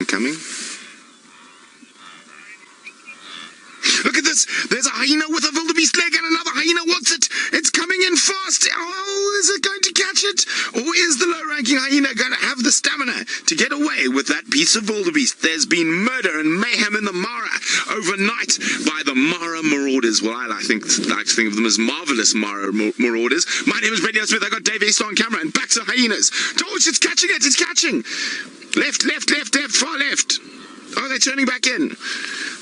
coming. Look at this. There's a hyena with a wildebeest leg and another hyena wants it. It's coming in fast. Oh, is it going to catch it? Or is the low-ranking hyena going to have the stamina to get away with that piece of wildebeest? There's been murder and mayhem in the Mara overnight by the Mara marauders. Well, I like to think of them as marvelous Mara marauders. My name is Brent Smith. I got Dave East on camera and back to hyenas. George, it's catching it. It's catching. Left, far left. Oh, they're turning back in.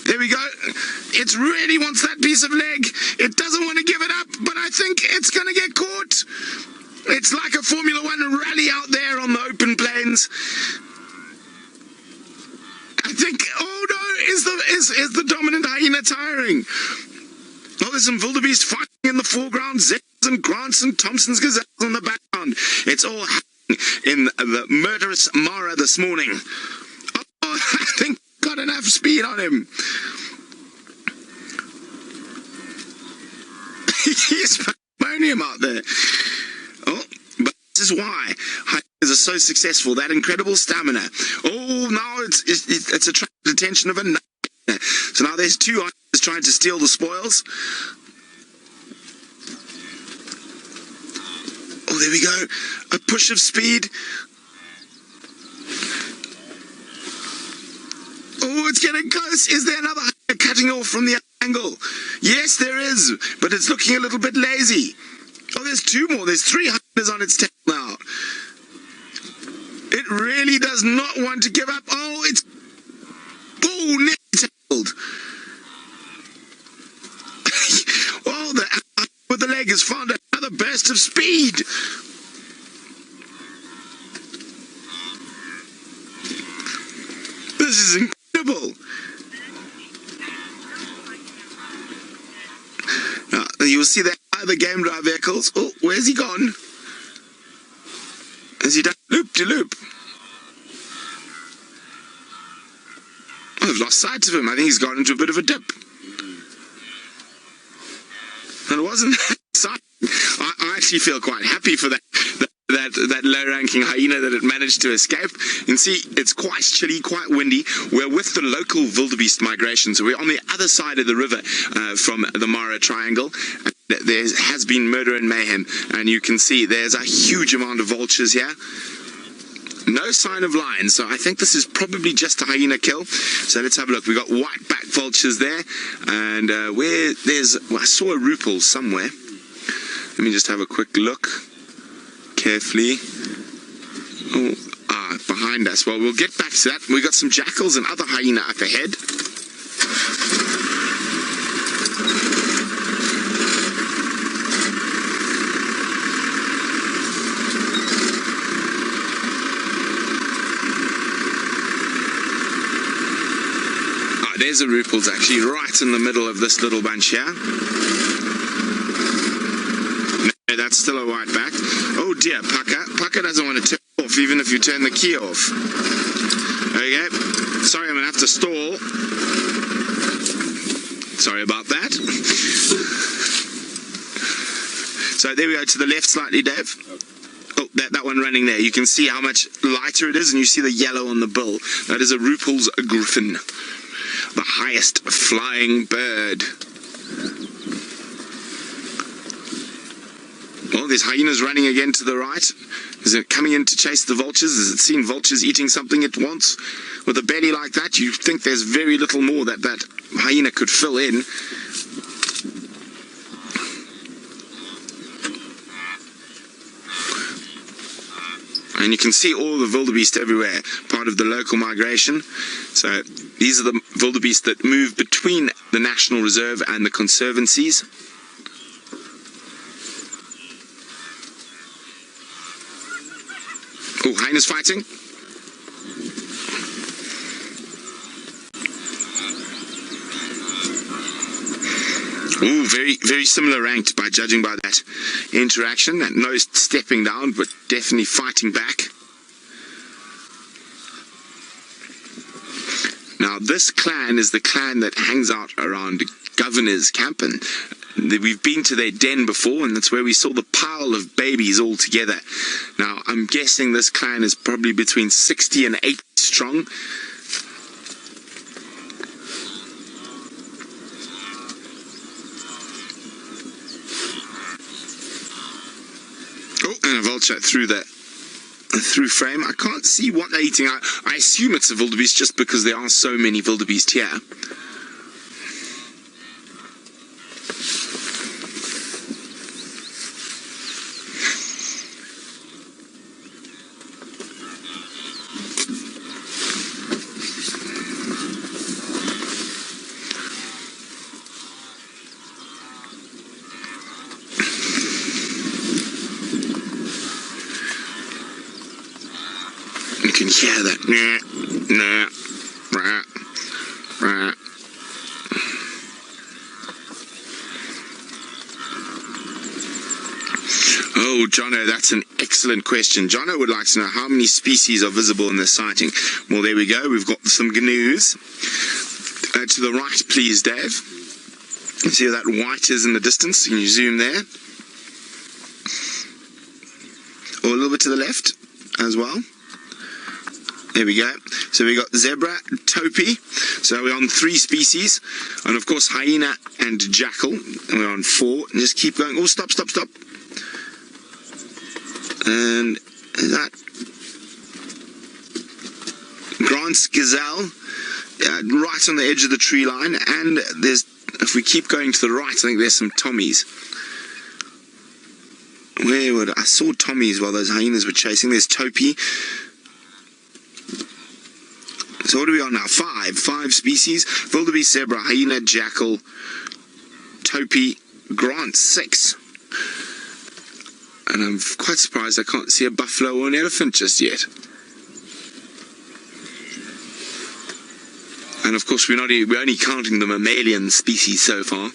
There we go. It really wants that piece of leg. It doesn't want to give it up, but I think it's going to get caught. It's like a Formula One rally out there on the open plains. I think, oh no, is the dominant hyena tiring? Oh, there's some wildebeest fighting in the foreground, Zeds and Grants and Thompson's gazelles in the background. It's all happening in the murderous Mara this morning. Oh, I think got enough speed on him. He's pandemonium out there. Oh, but this is why hyenas are so successful. That incredible stamina. Oh, now it's attracted the attention of another. So now there's two hyenas trying to steal the spoils. Oh, there we go. A push of speed. Oh, it's getting close. Is there another hyena cutting off from the other angle? Yes, there is, but it's looking a little bit lazy. Oh, there's two more. There's three hyenas on its tail now. It really does not want to give up. Oh, it's... Oh, nearly tackled. Oh, the hyena with the leg has found another burst of speed. This is incredible. Now, you will see there are the game drive vehicles. Oh, where's he gone? Has he done loop-de-loop? Oh, I've lost sight of him. I think he's gone into a bit of a dip. And it wasn't that exciting. I actually feel quite happy for that low-ranking hyena that it managed to escape. You can see it's quite chilly, quite windy. We're with the local wildebeest migration, so we're on the other side of the river from the Mara Triangle. There has been murder and mayhem, and you can see there's a huge amount of vultures here. No sign of lions, so I think this is probably just a hyena kill. So let's have a look. We've got white-back vultures there, and I saw a rupal somewhere. Let me just have a quick look carefully. Oh, behind us. Well, we'll get back to that. We've got some jackals and other hyena up ahead. There's a rupal's actually right in the middle of this little bunch here. No, that's still a white back. Oh dear, Pucker doesn't want to turn off even if you turn the key off. Okay, sorry, I'm going to have to stall. Sorry about that. So there we go, to the left slightly, Dave. Oh, that one running there. You can see how much lighter it is, and you see the yellow on the bill. That is a rupal's griffin. The highest flying bird. Well, there's hyenas running again to the right. Is it coming in to chase the vultures? Has it seen vultures eating something it wants? With a belly like that, you think there's very little more that hyena could fill in. And you can see all the wildebeest everywhere, part of the local migration. So these are the wildebeest that move between the National Reserve and the conservancies. Oh, hyenas fighting. Oh, very similar ranked by judging by that interaction. That no stepping down, but definitely fighting back. Now, this clan is the clan that hangs out around Governor's Camp, and we've been to their den before, and that's where we saw the pile of babies all together. Now, I'm guessing this clan is probably between 60 and 80 strong. And a vulture through frame. I can't see what they're eating. I assume it's a wildebeest just because there are so many wildebeest here. You can hear that. Oh, Jono, that's an excellent question. Jono would like to know how many species are visible in this sighting. Well, there we go. We've got some gnu's. To the right, please, Dave. You see that white is in the distance? Can you zoom there? Or a little bit to the left as well. There we go. So we got zebra, topi. So we're on 3 species. And of course, hyena and jackal. And we're on 4. And just keep going. Oh, stop. And that Grant's gazelle, right on the edge of the tree line. And there's, if we keep going to the right, I think there's some tommies. I saw tommies while those hyenas were chasing. There's topi. So what are we on now? 5 species. Wildebeest, zebra, hyena, jackal, topi, Grant, 6. And I'm quite surprised I can't see a buffalo or an elephant just yet. And of course we're only counting the mammalian species so far.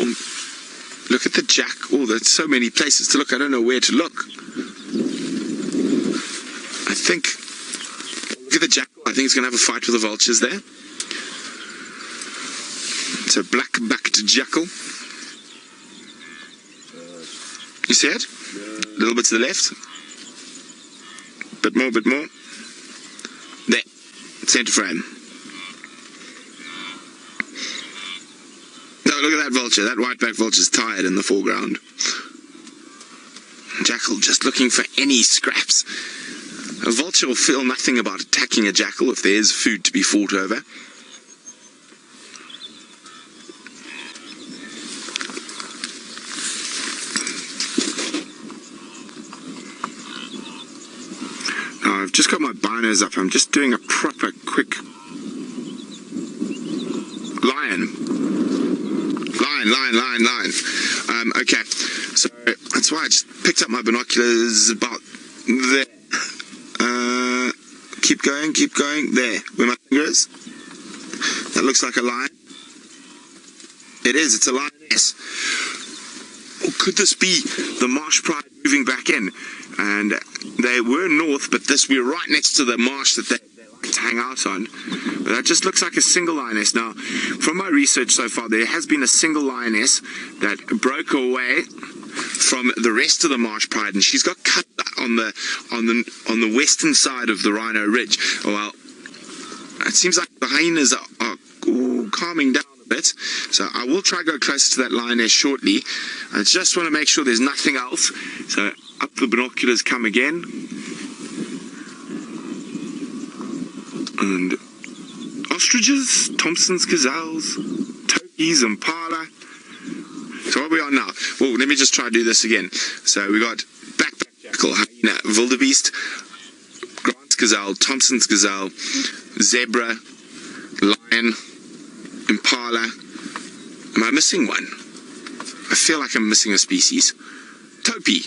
Oh, look at the jack. Oh, there's so many places to look. I don't know where to look. I think, look at the jackal. I think he's going to have a fight with the vultures there. It's a black-backed jackal. You see it? A little bit to the left. Bit more. There. Center frame. No, look at that vulture. That white-backed vulture's tired in the foreground. Jackal just looking for any scraps. A vulture will feel nothing about attacking a jackal if there is food to be fought over. Now, I've just got my binos up. I'm just doing a proper quick lion. Okay, so that's why I just picked up my binoculars about there. Keep going, there, where my finger is. That looks like a lion. It is, it's a lioness. Or could this be the Marsh pride moving back in? And they were north, but we're right next to the marsh that they like to hang out on. But that just looks like a single lioness. Now, from my research so far, there has been a single lioness that broke away from the rest of the Marsh pride, and she's got cut on the western side of the Rhino Ridge. Well, it seems like the hyenas are calming down a bit, so I will try to go closer to that lioness shortly. I just want to make sure there's nothing else. So up the binoculars come again, and ostriches, Thompson's gazelles, turkeys, impala. So what are we on now? Well, let me just try to do this again. So we got backpack jackal, hyena, wildebeest, Grant's gazelle, Thompson's gazelle, zebra, lion, impala. Am I missing one? I feel like I'm missing a species. Topi.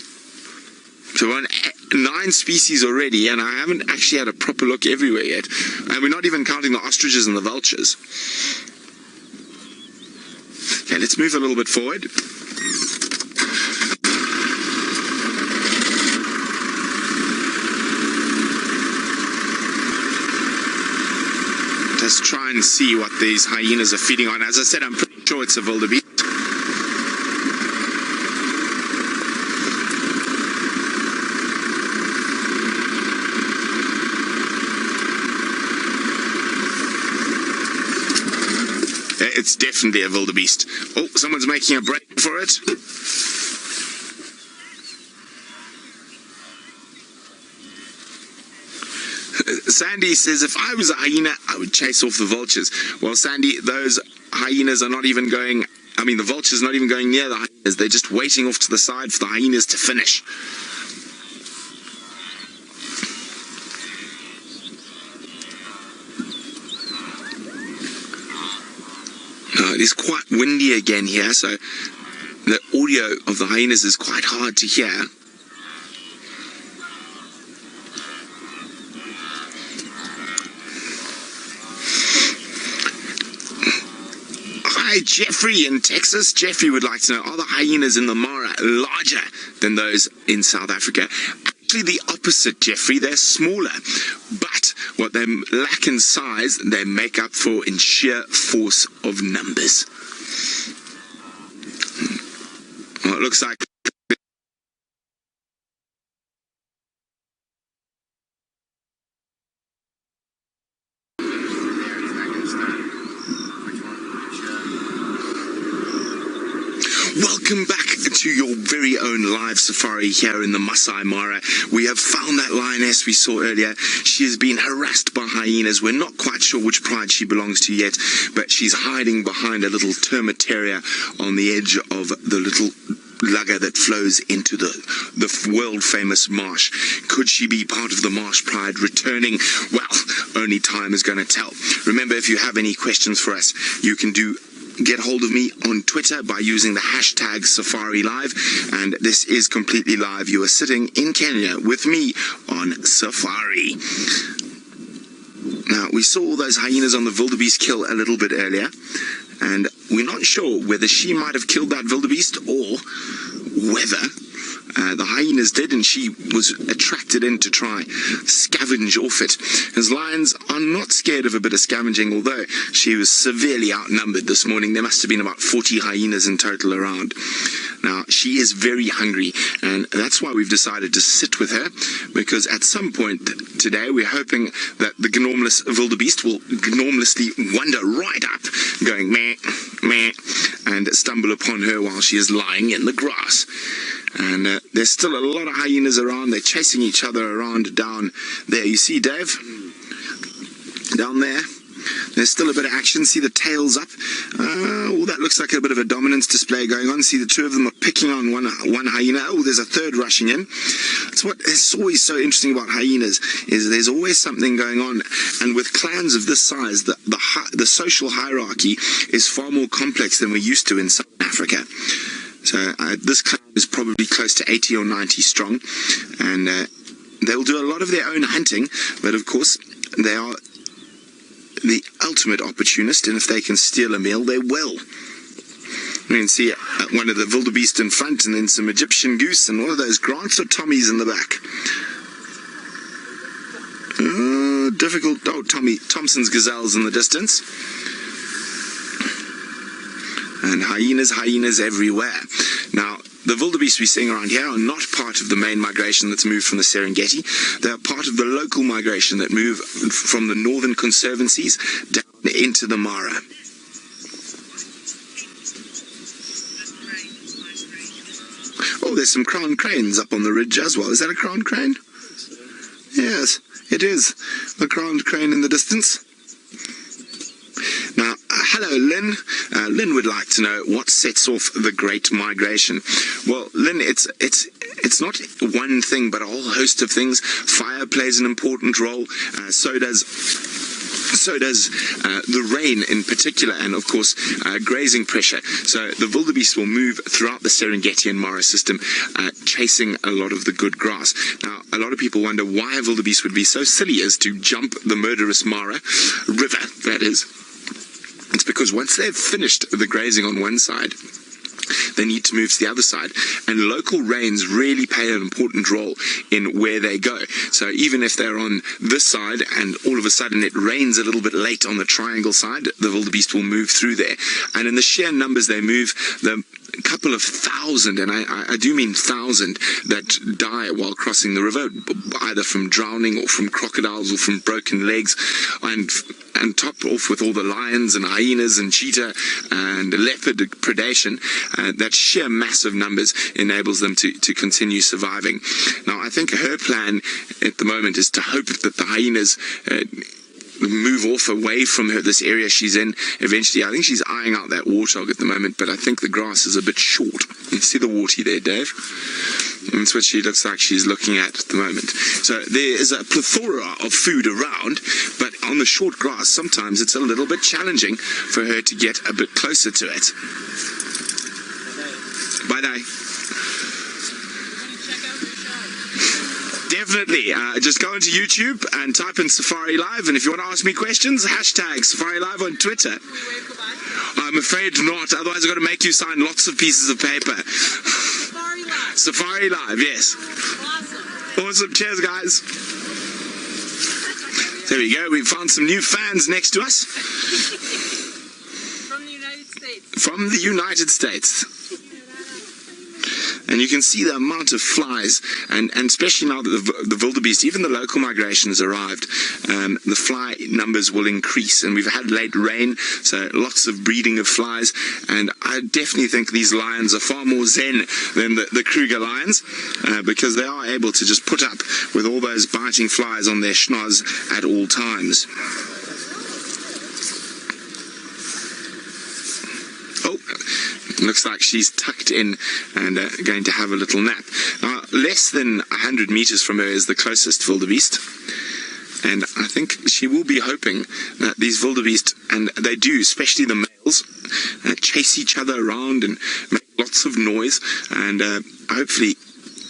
So we're on 9 species already, and I haven't actually had a proper look everywhere yet. And we're not even counting the ostriches and the vultures. Okay, let's move a little bit forward. Let's try and see what these hyenas are feeding on. As I said, I'm pretty sure it's a wildebeest. it's definitely a wildebeest. Oh, someone's making a break for it. Sandy says, if I was a hyena, I would chase off the vultures. Well, Sandy, those hyenas are not even going, I mean, the vultures are not even going near the hyenas. They're just waiting off to the side for the hyenas to finish. It is quite windy again here, so the audio of the hyenas is quite hard to hear. Hi, Jeffrey in Texas. Jeffrey would like to know, are the hyenas in the Mara larger than those in South Africa? Actually, the opposite, Jeffrey. They're smaller, but what they lack in size, they make up for in sheer force of numbers. Well, it looks like welcome back to your very own live safari here in the Masai Mara. We have found that lioness we saw earlier. She has been harassed by hyenas. We're not quite sure which pride she belongs to yet, but she's hiding behind a little termite terrier on the edge of the little lugger that flows into the world famous marsh. Could she be part of the marsh pride returning? Well, only time is going to tell. Remember, if you have any questions for us, you can get hold of me on Twitter by using the hashtag Safari Live, and this is completely live. You are sitting in Kenya with me on Safari. Now, we saw all those hyenas on the wildebeest kill a little bit earlier, and we're not sure whether she might have killed that wildebeest or whether the hyenas did, and she was attracted in to try scavenge off it. As lions are not scared of a bit of scavenging, although she was severely outnumbered this morning. There must have been about 40 hyenas in total around. Now, she is very hungry, and that's why we've decided to sit with her, because at some point today we're hoping that the enormous wildebeest will enormously wander right up, going meh, meh, and stumble upon her while she is lying in the grass. And there's still a lot of hyenas around. They're chasing each other around down there. You see, Dave? Down there. There's still a bit of action. See the tails up? Oh, that looks like a bit of a dominance display going on. See the two of them are picking on one hyena. Oh, there's a third rushing in. It's what is always so interesting about hyenas, is there's always something going on. And with clans of this size, the social hierarchy is far more complex than we're used to in South Africa. So this clan is probably close to 80 or 90 strong, and they'll do a lot of their own hunting, but of course they are the ultimate opportunist, and if they can steal a meal, they will. You can see one of the wildebeest in front, and then some Egyptian goose, and one of those Grants or Tommies in the back. Difficult. Oh, Thompson's gazelles in the distance. And hyenas everywhere. Now, the wildebeest we're seeing around here are not part of the main migration that's moved from the Serengeti. They are part of the local migration that move from the northern conservancies down into the Mara. Oh, there's some crowned cranes up on the ridge as well. Is that a crowned crane? Yes, it is. A crowned crane in the distance. Now, hello, Lynn. Lynn would like to know what sets off the Great Migration. Well, Lynn, it's not one thing, but a whole host of things. Fire plays an important role. So does the rain in particular, and of course grazing pressure. So the wildebeest will move throughout the Serengeti and Mara system, chasing a lot of the good grass. Now, a lot of people wonder why a wildebeest would be so silly as to jump the murderous Mara river, that is. It's because once they've finished the grazing on one side, they need to move to the other side, and local rains really play an important role in where they go. So even if they're on this side and all of a sudden it rains a little bit late on the triangle side, the wildebeest will move through there. And in the sheer numbers they move, the couple of thousand, and I do mean thousand, that die while crossing the river, either from drowning or from crocodiles or from broken legs, and and top off with all the lions and hyenas and cheetah and leopard predation, that sheer massive numbers enables them to continue surviving. Now, I think her plan at the moment is to hope that the hyenas move off away from this area she's in eventually. I think she's eyeing out that warthog at the moment, but I think the grass is a bit short. You see the warty there, Dave? That's what she looks like she's looking at the moment. So there is a plethora of food around, but on the short grass, sometimes it's a little bit challenging for her to get a bit closer to it. Bye-bye. Definitely. Just go into YouTube and type in Safari Live, and if you want to ask me questions, hashtag Safari Live on Twitter. I'm afraid not, otherwise I've got to make you sign lots of pieces of paper. Safari Live. Safari Live, yes. Awesome. Cheers, guys. There we go. We found some new fans next to us. From the United States. From the United States. And you can see the amount of flies, and especially now that the wildebeest, even the local migration has arrived, the fly numbers will increase. And we've had late rain, so lots of breeding of flies. And I definitely think these lions are far more zen than the Kruger lions, because they are able to just put up with all those biting flies on their schnoz at all times. Looks like she's tucked in and going to have a little nap. Now, less than 100 meters from her is the closest wildebeest. And I think she will be hoping that these wildebeest, and they do, especially the males, chase each other around and make lots of noise. And hopefully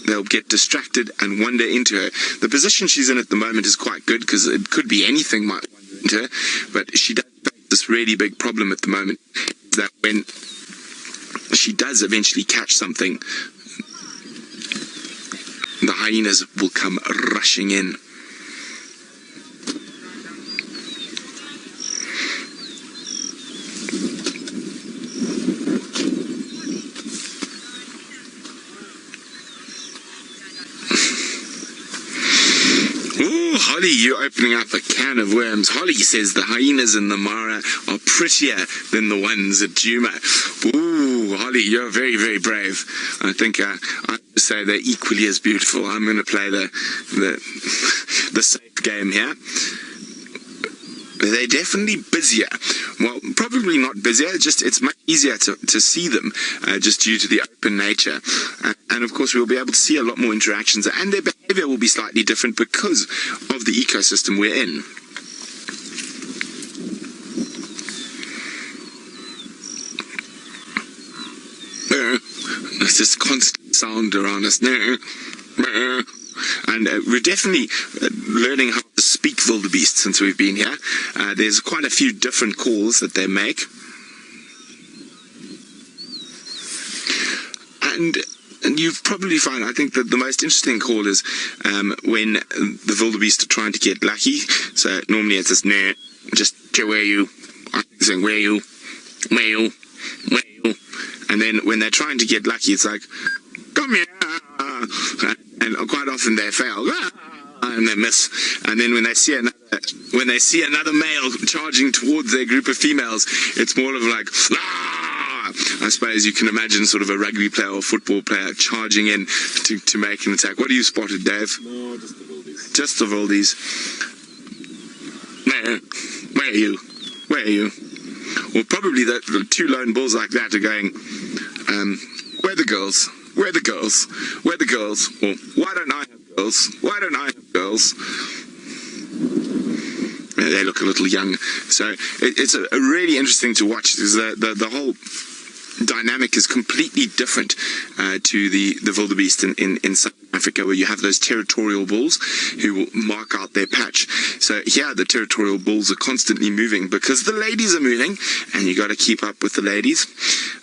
they'll get distracted and wander into her. The position she's in at the moment is quite good, because it could be anything might wander into her. But she does face this really big problem at the moment, that when she does eventually catch something, the hyenas will come rushing in. Holly, you're opening up a can of worms. Holly says the hyenas in the Mara are prettier than the ones at Djuma. Ooh, Holly, you're very, very brave. I think I have to say they're equally as beautiful. I'm going to play the safe game here. They're definitely busier. Well, probably not busier, just it's much easier to see them, just due to the open nature. And of course we'll be able to see a lot more interactions, and their behavior will be slightly different because of the ecosystem we're in. There's this constant sound around us. And we're definitely learning how to speak wildebeest since we've been here. There's quite a few different calls that they make. And you've probably found, I think that the most interesting call is when the wildebeest are trying to get lucky. So normally it's just, nah, just where you, I'm saying where you, where you, where you. And then when they're trying to get lucky, it's like, come here. And quite often they fail, and they miss. And then when they see another male charging towards their group of females, it's more of like, ah! I suppose you can imagine sort of a rugby player or football player charging in to make an attack. What have you spotted, Dave? No, just the wildebeest. Just the wildebeest. Where are you? Where are you? Well, probably the two lone bulls like that are going, where are the girls? Where are the girls? Where are the girls? Or, why don't I have girls? Why don't I have girls? Yeah, they look a little young. So it's a really interesting to watch, because the whole dynamic is completely different to the wildebeest in South Africa, where you have those territorial bulls who will mark out their patch. So here the territorial bulls are constantly moving because the ladies are moving, and you got to keep up with the ladies.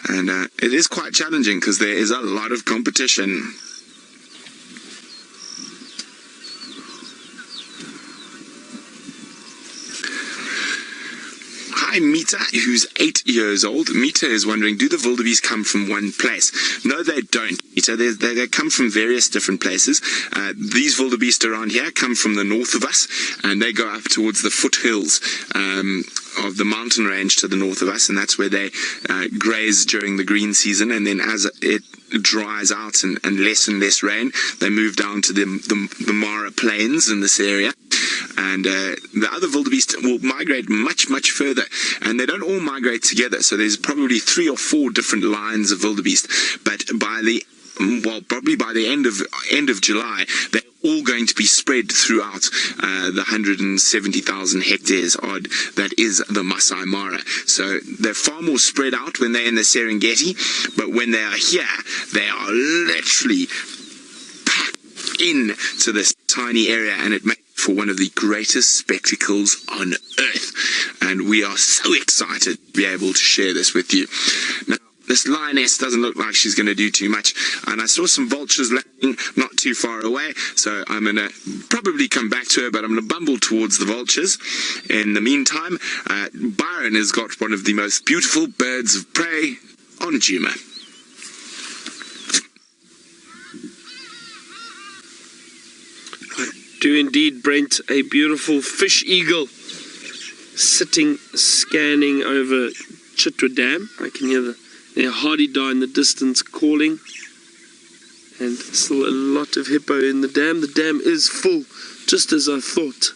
And it is quite challenging because there is a lot of competition. Hi, Mita, who's 8 years old. Mita is wondering, do the wildebeest come from one place? No, they don't, Mita. They come from various different places. These wildebeest around here come from the north of us, and they go up towards the foothills of the mountain range to the north of us, and that's where they graze during the green season. And then as it dries out and less rain, they move down to the Mara plains in this area. And the other wildebeest will migrate much further, and they don't all migrate together. So there's probably 3 or 4 different lines of wildebeest. But probably by the end of July, they're all going to be spread throughout the 170,000 hectares odd that is the Masai Mara. So they're far more spread out when they're in the Serengeti, but when they are here, they are literally packed into this tiny area, and it makes for one of the greatest spectacles on earth. And we are so excited to be able to share this with you. Now, this lioness doesn't look like she's going to do too much, and I saw some vultures landing not too far away, so I'm going to probably come back to her, but I'm going to bumble towards the vultures. In the meantime, Byron has got one of the most beautiful birds of prey on Djuma. Do indeed, Brent, a beautiful fish eagle sitting, scanning over Chitwa Dam. I can hear their hardy-dar in the distance calling, and still a lot of hippo in the dam. The dam is full, just as I thought.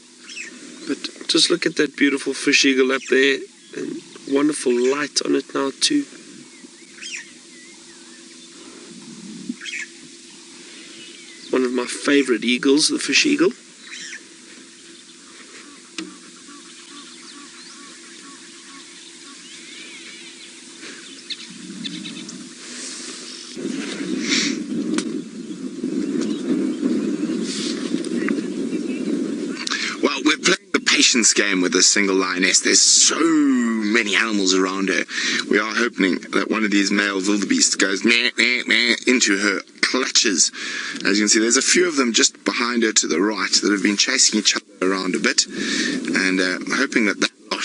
But just look at that beautiful fish eagle up there, and wonderful light on it now too. One of my favorite eagles, the fish eagle. Well, we're playing the patience game with this single lioness. There's so many animals around her. We are hoping that one of these male wildebeest goes meh, meh, meh, into her clutches. As you can see, there's a few of them just behind her to the right that have been chasing each other around a bit, and hoping that lot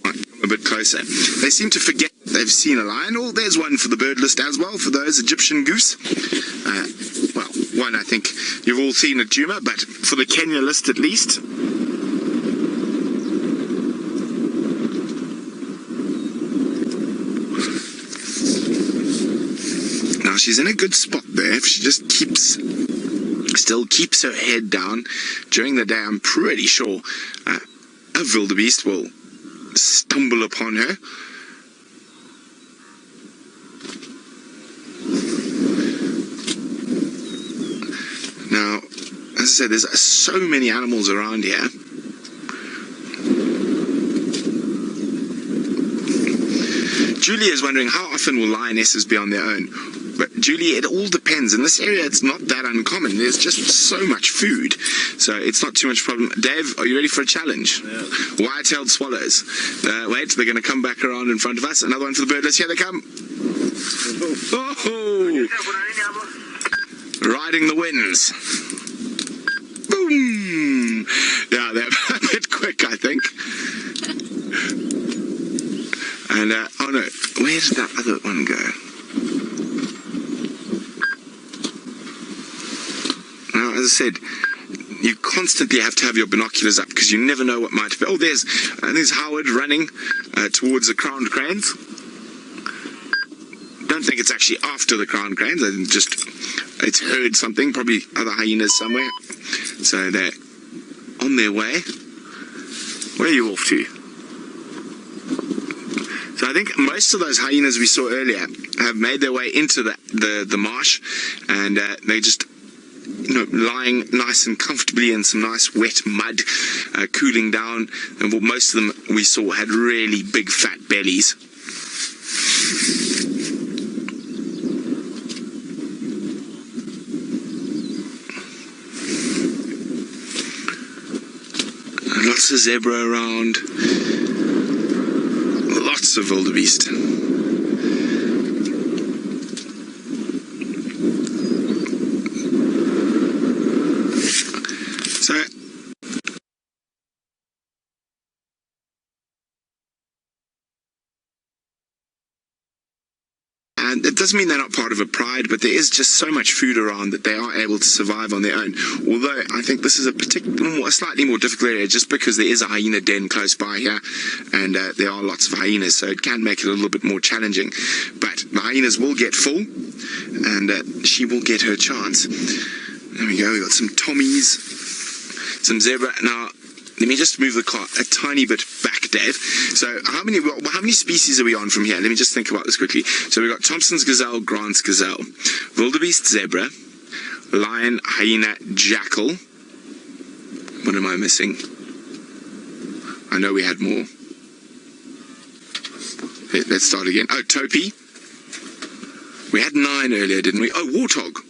might come a bit closer. They seem to forget they've seen a lion. Oh, there's one for the bird list as well, for those Egyptian goose. Well, one I think you've all seen at Djuma, but for the Kenya list at least. Now she's in a good spot there. If she just still keeps her head down during the day, I'm pretty sure a wildebeest will stumble upon her. Now, as I said, there's so many animals around here. Julie is wondering, how often will lionesses be on their own? But Julie, it all depends. In this area, it's not that uncommon. There's just so much food, so it's not too much problem. Dave, are you ready for a challenge? Yeah. White-tailed swallows. Wait, they're going to come back around in front of us. Another one for the bird list. Here they come. Oh! Riding the winds. Boom! Yeah, they're a bit quick, I think. And, oh no, where did that other one go? Now, as I said, you constantly have to have your binoculars up because you never know what might be. Oh, there's Howard running towards the crowned cranes. Don't think it's actually after the crowned cranes. It's heard something, probably other hyenas somewhere. So they're on their way. Where are you off to? So I think most of those hyenas we saw earlier have made their way into the marsh, and they just, lying nice and comfortably in some nice wet mud, cooling down. And most of them we saw had really big fat bellies. Lots of zebra around. Lots of wildebeest. And it doesn't mean they're not part of a pride, but there is just so much food around that they are able to survive on their own. Although I think this is a slightly more difficult area, just because there is a hyena den close by here, and there are lots of hyenas, so it can make it a little bit more challenging. But the hyenas will get full, and she will get her chance. There we go. We got some Tommies, some zebra. Now, let me just move the car a tiny bit back, Dave. So how many species are we on from here? Let me just think about this quickly. So we've got Thompson's gazelle, Grant's gazelle, wildebeest zebra, lion, hyena, jackal. What am I missing? I know we had more. Let's start again. Oh, topi. We had 9 earlier, didn't we? Oh, warthog.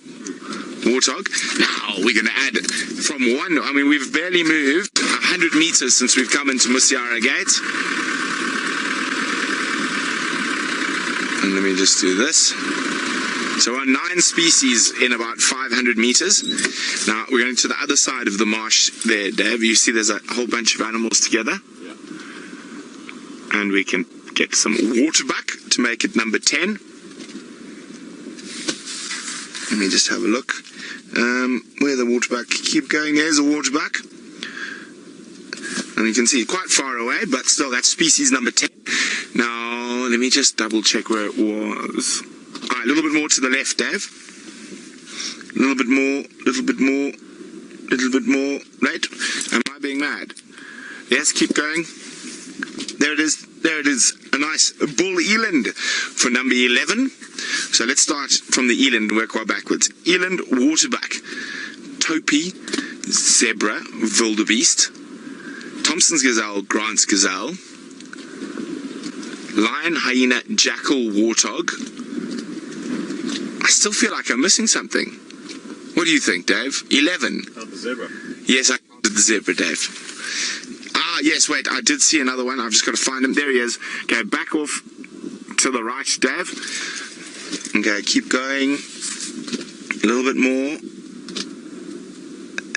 Warthog. Now we're going to add from one. I mean, we've barely moved 100 meters since we've come into Musiara Gate. And let me just do this. So we're on 9 species in about 500 meters. Now we're going to the other side of the marsh there, Dave. You see there's a whole bunch of animals together. Yeah. And we can get some waterbuck to make it number 10. Let me just have a look. Where the waterbuck? Keep going. There's a waterbuck. And you can see it quite far away, but still, that's species number 10. Now, let me just double check where it was. All right, a little bit more to the left, Dave. A little bit more, little bit more, little bit more. Right? Am I being mad? Yes, keep going. There it is. There it is. A nice bull eland for number 11. So let's start from the eland and work our backwards. Eland, waterbuck, topi, zebra, wildebeest, Thompson's gazelle, Grant's gazelle, lion, hyena, jackal, warthog. I still feel like I'm missing something. What do you think, Dave? 11. Count the zebra. Yes, I counted the zebra, Dave. Ah, yes, wait, I did see another one. I've just got to find him. There he is. Okay, back off to the right, Dave. Okay, keep going. A little bit more.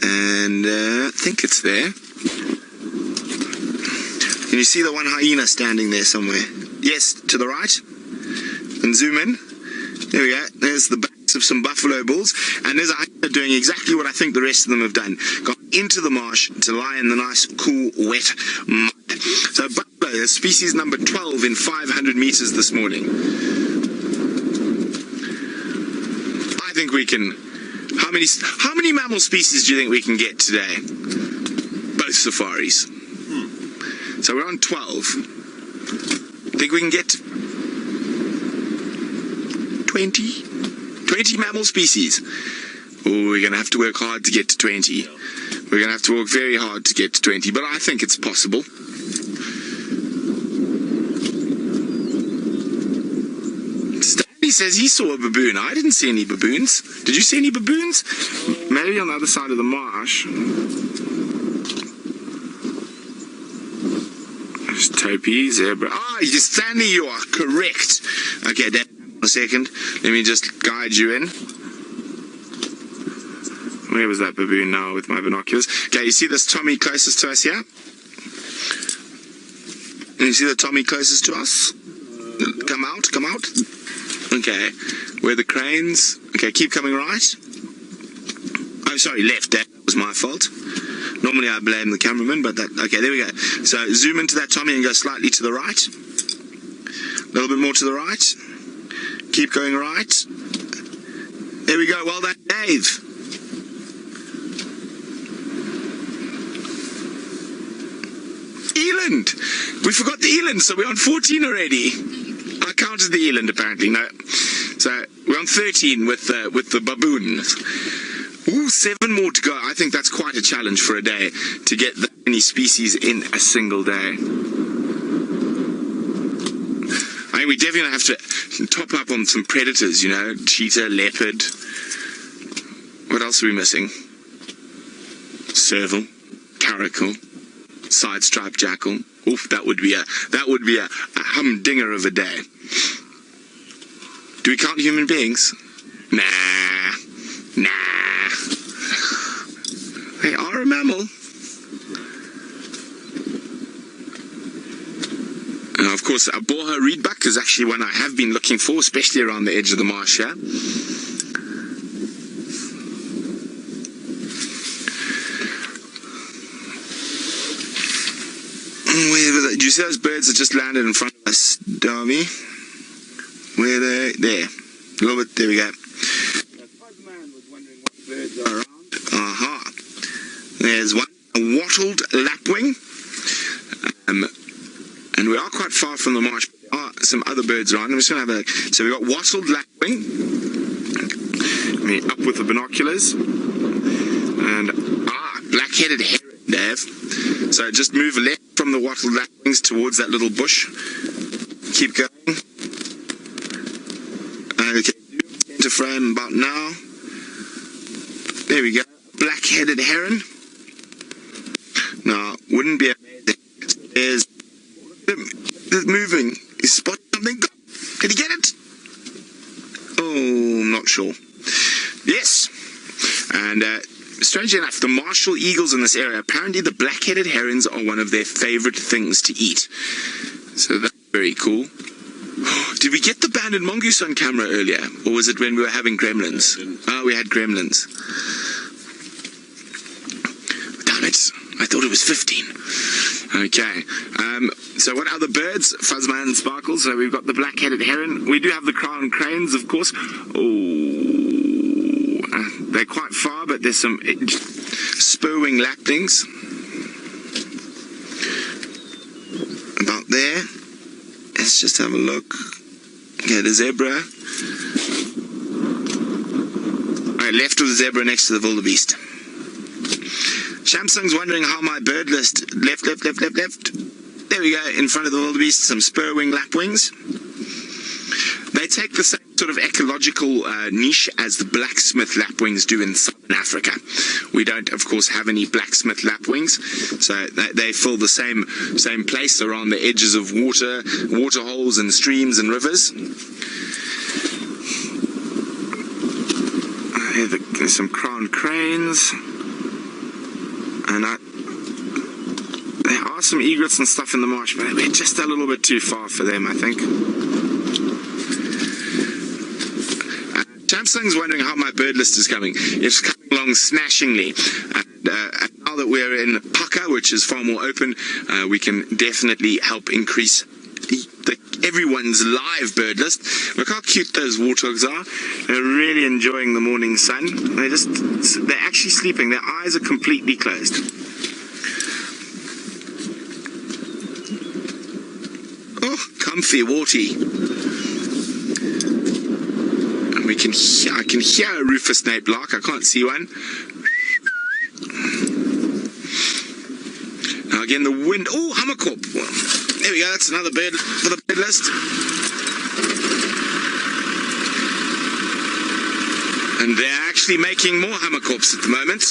And I think it's there. Can you see the one hyena standing there somewhere? Yes, to the right. And zoom in. There we go. There's the backs of some buffalo bulls. And there's a hyena doing exactly what I think the rest of them have done. Gone into the marsh to lie in the nice, cool, wet mud. So buffalo is species number 12 in 500 meters this morning. I think we can... How many mammal species do you think we can get today? Both safaris. So we're on 12. Think we can get to 20? 20 mammal species. Oh, we're going to have to work hard to get to 20. We're going to have to work very hard to get to 20, but I think it's possible. Stanley says he saw a baboon. I didn't see any baboons. Did you see any baboons? Maybe on the other side of the marsh. There's topi, zebra. Ah, Stanley, you are correct. Okay, Dan, a second. Let me just guide you in. Where was that baboon now with my binoculars? Okay, you see this Tommy closest to us here? You see the Tommy closest to us? Come out, come out. Okay, where are the cranes? Okay, keep coming right. Oh, sorry, left. That was my fault. Normally I blame the cameraman, but that... Okay, there we go. So zoom into that Tommy and go slightly to the right. A little bit more to the right. Keep going right. There we go. Well done, Dave. Eland! We forgot the eland, so we're on 14 already. I counted the eland apparently, no. So we're on 13 with the baboons. Ooh, 7 more to go. I think that's quite a challenge for a day to get that many species in a single day. I mean, we definitely have to top up on some predators, you know, cheetah, leopard. What else are we missing? Serval, caracal, side-striped jackal. Oof, that would be a humdinger of a day. Do we count human beings? Nah. They are a mammal. And of course, a boarhoe reedbuck is actually one I have been looking for, especially around the edge of the marsh here. Do you see those birds that just landed in front of us, Darby? Where are they? There. A little bit, there we go. Man was wondering what birds are around. Aha. There's one, a wattled lapwing. And we are quite far from the marsh, but there are some other birds around. I'm just going to have a look. So we've got wattled lapwing. I mean, up with the binoculars. And, black-headed heron, Dave. So just move left from the wattled lapwings towards that little bush. Keep going. Okay, center frame about now. There we go. Black-headed heron. Now, wouldn't be amazing. There's moving. He's spotted something. Did he get it? Oh, I'm not sure. Yes. And strangely enough, the martial eagles in this area, apparently the black-headed herons are one of their favorite things to eat. So that's very cool. Did we get the banded mongoose on camera earlier? Or was it when we were having gremlins? Oh, we had gremlins. Damn it. I thought it was 15. Okay. So what other birds? Fuzzman and Sparkles. So we've got the black-headed heron. We do have the crowned cranes, of course. Oh. They're quite far, but there's some spur-wing lapwings. About there. Let's just have a look. Okay, the zebra. Alright, left of the zebra next to the wildebeest. Shamsung's wondering how my bird list... Left. There we go, in front of the wildebeest, some spur-wing lapwings. They take the same sort of ecological niche as the blacksmith lapwings do in southern Africa. We don't, of course, have any blacksmith lapwings, so they fill the same place around the edges of water holes and streams and rivers. There's some crowned cranes, and there are some egrets and stuff in the marsh, but we're just a little bit too far for them, I think. Samsung's wondering how my bird list is coming. It's coming along smashingly. And now that we're in Paka, which is far more open, we can definitely help increase everyone's live bird list. Look how cute those warthogs are. They're really enjoying the morning sun. They're actually sleeping. Their eyes are completely closed. Oh, comfy, warty. I can hear a rufous nape lark. I can't see one. Now again, the wind. Oh, hammerkorp. Well, there we go. That's another bird for the bird list. And they're actually making more hammerkorps at the moment.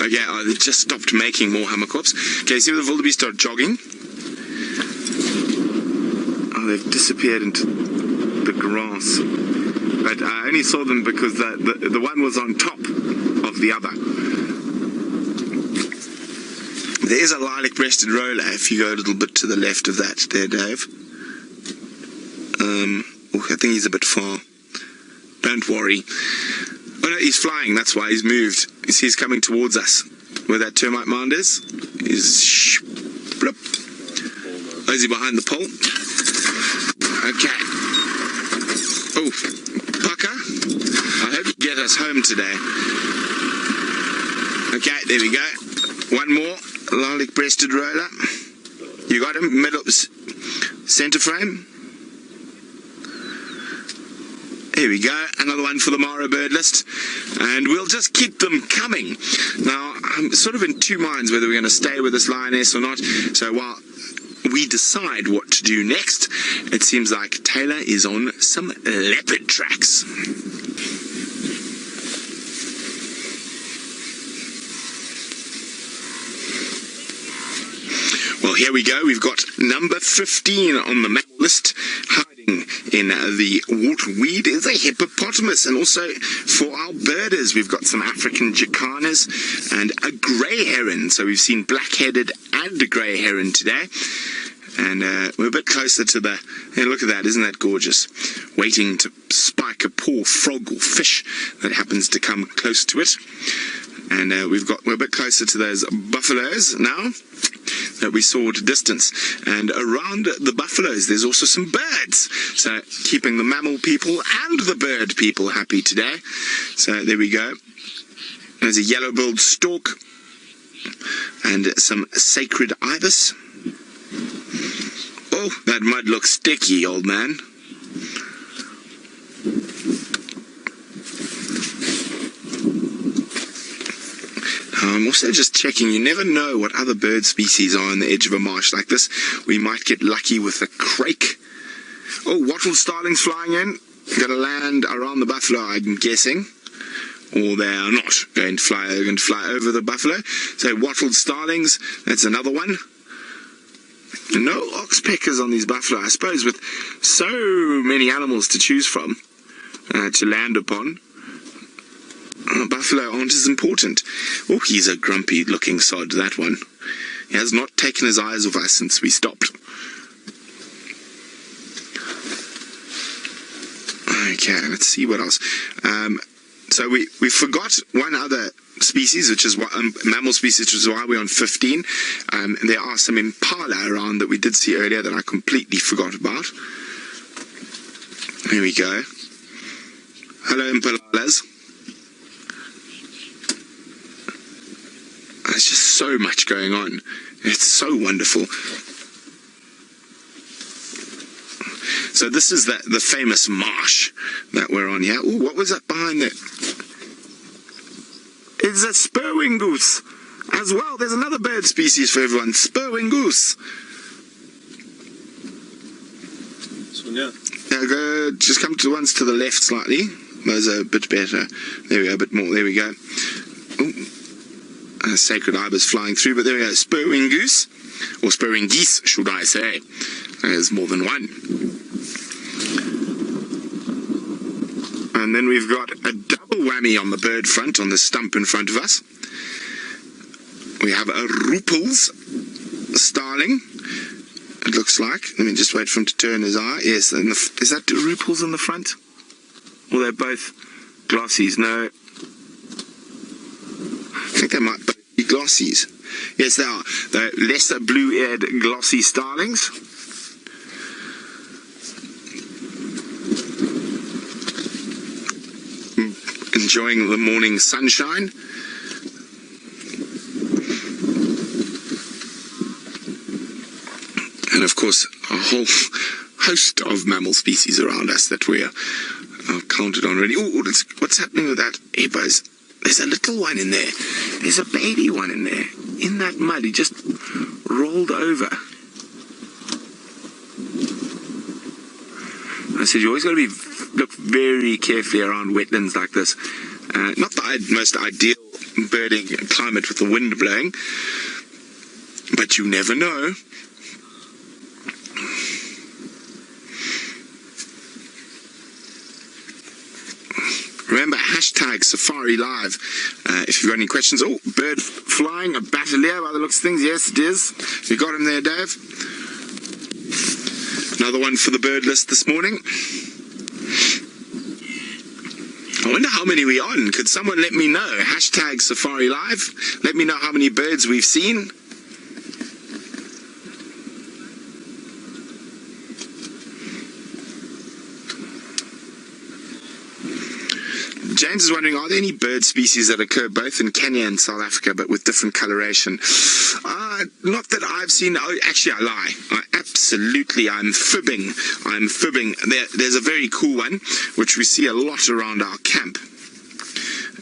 Okay, they just stopped making more hammerkorps. Okay, see where the wildebeest are jogging? Oh, they've disappeared into the grass. But I only saw them because the one was on top of the other. There is a lilac-breasted roller if you go a little bit to the left of that there, Dave. I think he's a bit far. Don't worry. Oh no, he's flying, that's why he's moved. You see he's coming towards us. Where that termite mound is. He's... Bloop. Oh, is he behind the pole? Okay. Oh, Pucker. I hope you get us home today. Okay, there we go. One more. Lilac-breasted roller. You got him. Middle... Center frame. Here we go, another one for the Mara bird list, and we'll just keep them coming. Now, I'm sort of in two minds whether we're going to stay with this lioness or not, so while we decide what to do next, it seems like Taylor is on some leopard tracks. Well, here we go. We've got number 15 on the map list, hiding in the waterweed is a hippopotamus. And also for our birders, we've got some African jacanas and a grey heron. So we've seen black-headed and a grey heron today. And we're a bit closer to the... Hey, look at that, isn't that gorgeous? Waiting to spike a poor frog or fish that happens to come close to it. And we're a bit closer to those buffaloes now that we saw at a distance. And around the buffaloes, there's also some birds. So keeping the mammal people and the bird people happy today. So there we go. There's a yellow-billed stork and some sacred ibis. Oh, that mud looks sticky, old man. I'm also just checking, you never know what other bird species are on the edge of a marsh like this. We might get lucky with a crake. Oh, wattle starlings flying in. Going to land around the buffalo, I'm guessing. Or they are not going to fly. They're going to fly over the buffalo. So wattled starlings, that's another one. No oxpeckers on these buffalo, I suppose, with so many animals to choose from, to land upon. Buffalo aren't as important. Oh, he's a grumpy looking sod, that one. He has not taken his eyes off us since we stopped. Okay, let's see what else. So we forgot one other species, which is mammal species, which is why we're on 15. There are some impala around that we did see earlier that I completely forgot about. Here we go. Hello, impalas. There's just so much going on. It's so wonderful. So this is the famous marsh that we're on here. Ooh, what was that behind there? It's a spurwing goose as well. There's another bird species for everyone. Spurwing goose. This one, yeah. Now go, just come to the ones to the left slightly. Those are a bit better. There we go, a bit more. There we go. Ooh. A sacred ibis flying through, but there we go. Spurwing goose, or spurwing geese, should I say. There's more than one. And then we've got a double whammy on the bird front, on the stump in front of us. We have a Rupel's starling, it looks like. Let me just wait for him to turn his eye. Yes, is that Rupel's in the front? Or they're both glossies? No. I think they might both be glossies. Yes, they are. The lesser blue-eared glossy starlings. Enjoying the morning sunshine. And of course, a whole host of mammal species around us that we are counted on already. Oh, what's happening with that? Hippos. There's a little one in there. There's a baby one in there. In that mud. He just rolled over. I said, you always got to look very carefully around wetlands like this. Not the most ideal birding climate with the wind blowing, but you never know. Remember, hashtag Safari Live. If you've got any questions. Oh, bird flying, a batelier by the looks of things. Yes, it is. You got him there, Dave. Another one for the bird list this morning. I wonder how many we're on. Could someone let me know? Hashtag Safari Live. Let me know how many birds we've seen. James is wondering, are there any bird species that occur both in Kenya and South Africa but with different coloration? Not that I've seen. Oh, actually, I lie. I'm fibbing. There's a very cool one which we see a lot around our camp.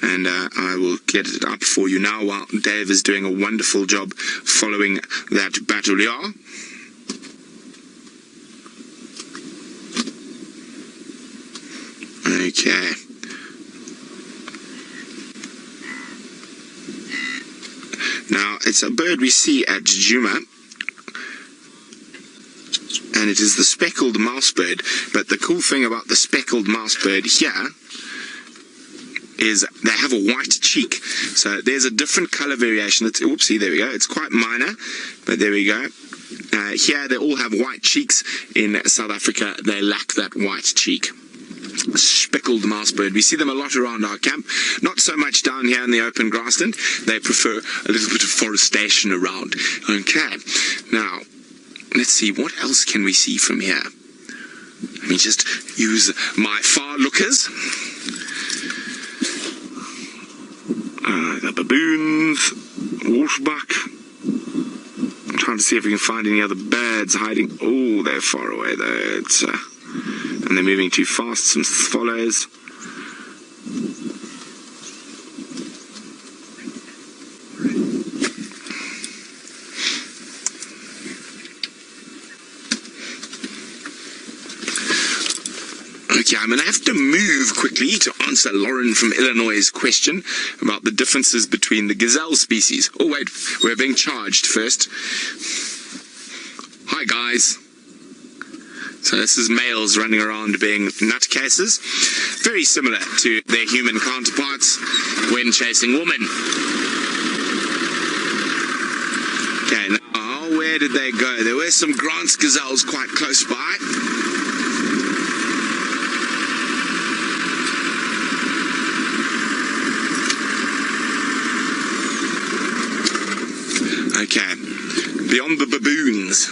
And I will get it up for you now while Dave is doing a wonderful job following that batelier. Okay. Now, it's a bird we see at Djuma, and it is the speckled mousebird. But the cool thing about the speckled mousebird here is they have a white cheek. So there's a different color variation. Oopsie, there we go. It's quite minor, but there we go. Here they all have white cheeks. In South Africa, they lack that white cheek. Speckled mousebird. We see them a lot around our camp. Not so much down here in the open grassland. They prefer a little bit of forestation around. Okay. Now, let's see. What else can we see from here? Let me just use my far lookers. The baboons, wolfbuck. I'm trying to see if we can find any other birds hiding. Oh, they're far away though. And they're moving too fast. Some swallows. Okay, I'm going to have to move quickly to answer Lauren from Illinois' question about the differences between the gazelle species. Oh wait, we're being charged first. Hi guys. So this is males running around being nutcases. Very similar to their human counterparts when chasing women. Okay, now where did they go? There were some Grant's gazelles quite close by. Okay, beyond the baboons,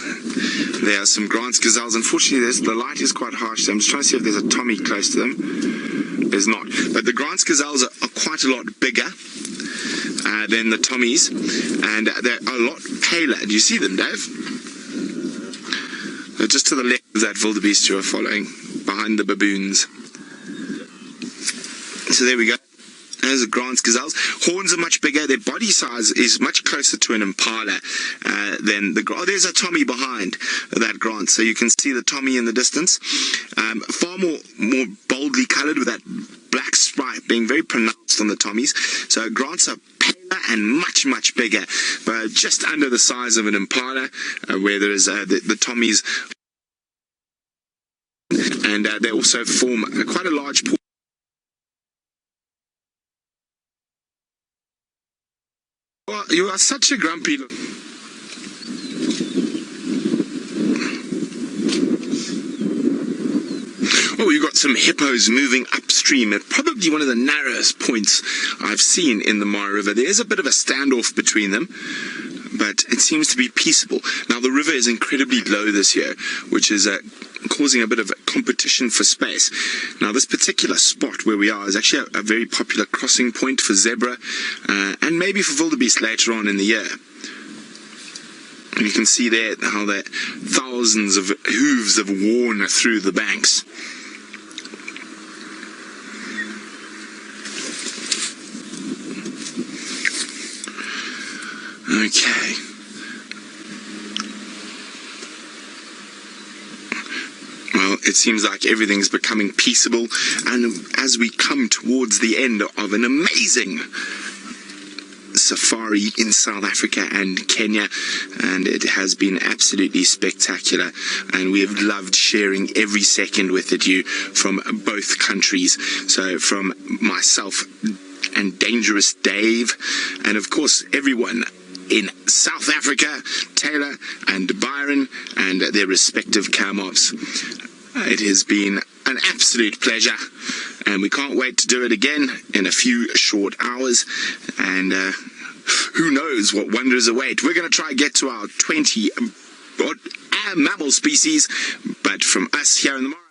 there are some Grant's gazelles. Unfortunately, the light is quite harsh, so I'm just trying to see if there's a Tommy close to them. There's not. But the Grant's gazelles are quite a lot bigger than the Tommies, and they're a lot paler. Do you see them, Dave? They're just to the left of that wildebeest you are following, behind the baboons. So there we go. There's the Grant's gazelles. Horns are much bigger. Their body size is much closer to an impala than the... Oh, there's a Tommy behind that Grant. So you can see the Tommy in the distance. Far more boldly coloured, with that black stripe being very pronounced on the Tommies. So Grants are paler and much bigger, but just under the size of an impala, where there is the Tommies. And they also form quite a large portion. Well, you are such a grumpy look. Oh, you've got some hippos moving upstream at probably one of the narrowest points I've seen in the Mara River. There's a bit of a standoff between them, but it seems to be peaceable. Now, the river is incredibly low this year, which is causing a bit of competition for space. Now, this particular spot where we are is actually a very popular crossing point for zebra and maybe for wildebeest later on in the year. And you can see there how the thousands of hooves have worn through the banks. Okay. Well, it seems like everything's becoming peaceable, and as we come towards the end of an amazing safari in South Africa and Kenya, and it has been absolutely spectacular, and we have loved sharing every second with you from both countries. So from myself and Dangerous Dave, and of course everyone in South Africa, Taylor and Byron and their respective cam-ops. It has been an absolute pleasure, and we can't wait to do it again in a few short hours, and who knows what wonders await. We're going to try and get to our 20 mammal species, but from us here in the Mara.